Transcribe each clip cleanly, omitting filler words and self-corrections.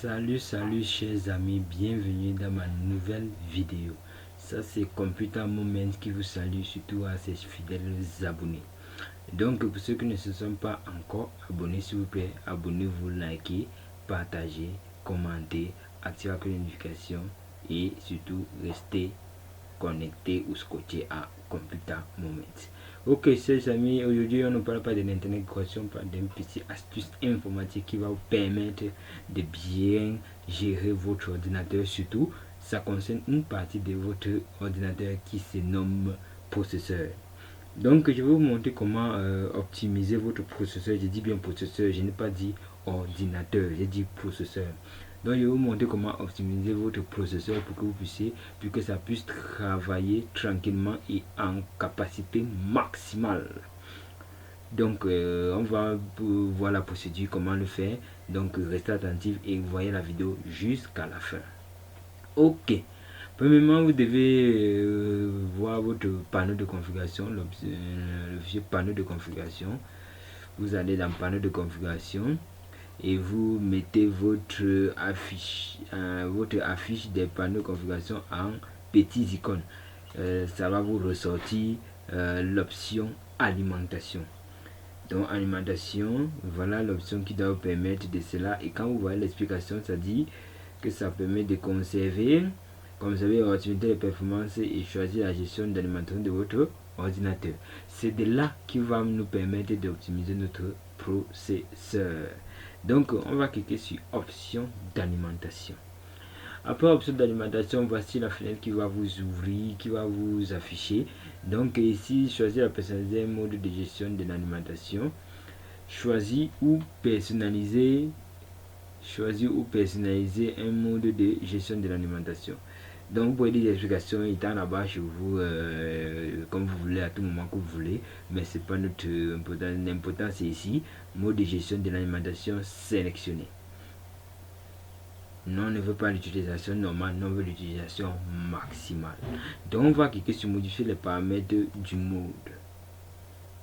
Salut chers amis, bienvenue dans ma nouvelle vidéo. Ça c'est Computer Moment qui vous salue, surtout à ses fidèles abonnés. Donc pour ceux qui ne se sont pas encore abonnés, s'il vous plaît, abonnez-vous, likez, partagez, commentez, activez la notification et surtout restez connectés ou scotchés à Computer Moment. Ok chers amis, aujourd'hui on ne parle pas de l'internet correction, on parle d'une petite astuce informatique qui va vous permettre de bien gérer votre ordinateur. Surtout ça concerne une partie de votre ordinateur qui se nomme processeur. Donc je vais vous montrer comment optimiser votre processeur. Je dis bien processeur, je n'ai pas dit ordinateur, j'ai dit processeur. Donc je vais vous montrer comment optimiser votre processeur pour que vous puissiez, pour que ça puisse travailler tranquillement et en capacité maximale. Donc on va voir la procédure, comment le faire. Donc restez attentifs et voyez la vidéo jusqu'à la fin. Ok. Premièrement, vous devez voir votre panneau de configuration, le fichier panneau de configuration. Vous allez dans panneau de configuration et vous mettez votre affiche des panneaux de configuration en petites icônes. Ça va vous ressortir l'option alimentation. Donc alimentation, voilà l'option qui doit vous permettre de cela. Et quand vous voyez l'explication, ça dit que ça permet de conserver optimiser les performances et choisir la gestion d'alimentation de votre ordinateur. C'est de là qui va nous permettre d'optimiser notre processeur. Donc on va cliquer sur option d'alimentation. Après option d'alimentation, voici la fenêtre qui va vous ouvrir, qui va vous afficher. Donc ici, choisir la personnaliser mode de gestion de l'alimentation. Choisir ou personnaliser un mode de gestion de l'alimentation. Donc vous pouvez des explications étant là-bas chez vous comme vous voulez, à tout moment que vous voulez, mais c'est pas notre important. L'important c'est ici mode de gestion de l'alimentation sélectionné. Non, on ne veut pas l'utilisation normale, non, on veut l'utilisation maximale. Donc on va cliquer sur modifier les paramètres du mode.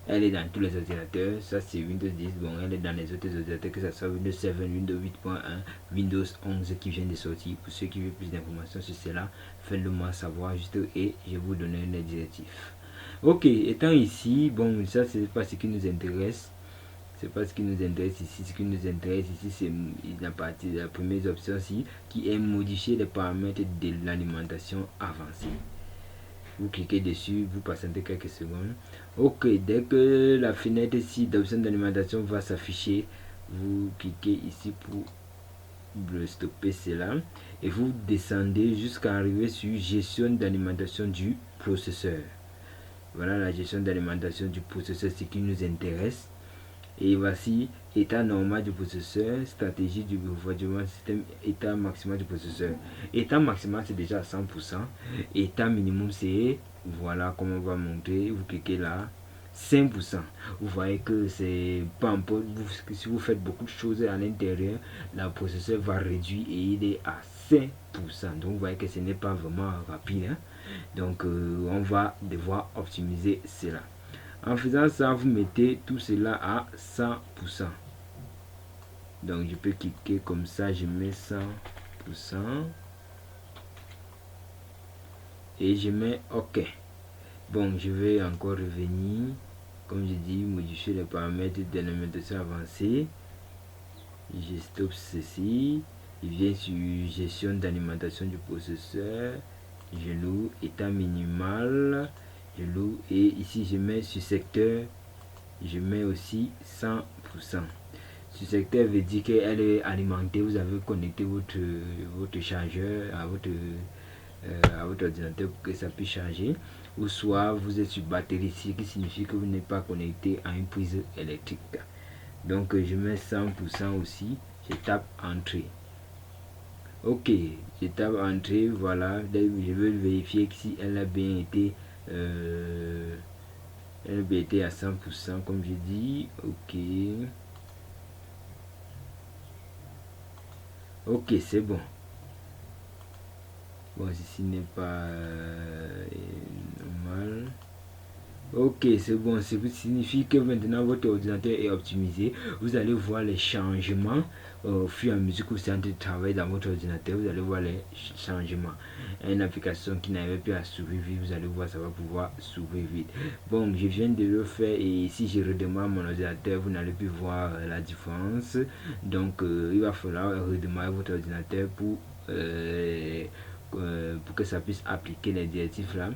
Elle est dans tous les ordinateurs, ça c'est Windows 10, bon elle est dans les autres ordinateurs, que ce soit Windows 7, Windows 8.1, Windows 11 qui vient de sortir. Pour ceux qui veulent plus d'informations sur cela, faites-le moi savoir juste et je vais vous donner les directives. Ok, étant ici, bon ça c'est pas ce qui nous intéresse. C'est pas ce qui nous intéresse ici. Ce qui nous intéresse ici, c'est la partie de la première option ici, qui est modifier les paramètres de l'alimentation avancée. Vous cliquez dessus, vous patientez quelques secondes. Ok, dès que la fenêtre ici d'option d'alimentation va s'afficher, vous cliquez ici pour stopper cela et vous descendez jusqu'à arriver sur gestion d'alimentation du processeur. Voilà la gestion d'alimentation du processeur, ce qui nous intéresse. Et voici état normal du processeur, stratégie du refroidissement système, état maximal du processeur. État maximal c'est déjà à 100%, état minimum c'est, voilà comme on va montrer, vous cliquez là, 5%. Vous voyez que c'est pas un peu, si vous faites beaucoup de choses à l'intérieur, le processeur va réduire et il est à 5%. Donc vous voyez que ce n'est pas vraiment rapide, hein? Donc on va devoir optimiser cela. En faisant ça, vous mettez tout cela à 100%. Donc je peux cliquer comme ça, je mets 100% et je mets OK. Bon, je vais encore revenir, comme je dis, modifier les paramètres de l'alimentation avancée. Je stoppe ceci, il vient sur gestion d'alimentation du processeur, je loue état minimal, je loue et ici je mets sur secteur, je mets aussi 100%. Ce secteur veut dire qu'elle est alimentée, vous avez connecté votre chargeur à votre ordinateur pour que ça puisse charger, ou soit vous êtes sur batterie, ce qui signifie que vous n'êtes pas connecté à une prise électrique. Donc je mets 100% aussi, je tape entrée. Ok, je tape entrée, voilà, je veux vérifier si elle a bien été à 100% comme je dis. Ok, c'est bon. Bon, ceci n'est pas normal. Ok, c'est bon, ça signifie que maintenant votre ordinateur est optimisé. Vous allez voir les changements au fur et à mesure que vous êtes en train de travailler dans votre ordinateur. Vous allez voir les changements. Une application qui n'avait plus à s'ouvrir vite, vous allez voir, ça va pouvoir s'ouvrir vite. Bon, je viens de le faire et si je redémarre mon ordinateur, vous n'allez plus voir la différence. Donc, il va falloir redémarrer votre ordinateur pour que ça puisse appliquer les directives là.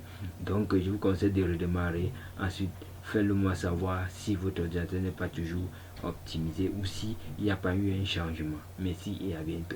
Donc je vous conseille de redémarrer. Ensuite, faites-le moi savoir si votre ordinateur n'est pas toujours optimisé ou si il n'y a pas eu un changement. Merci et à bientôt.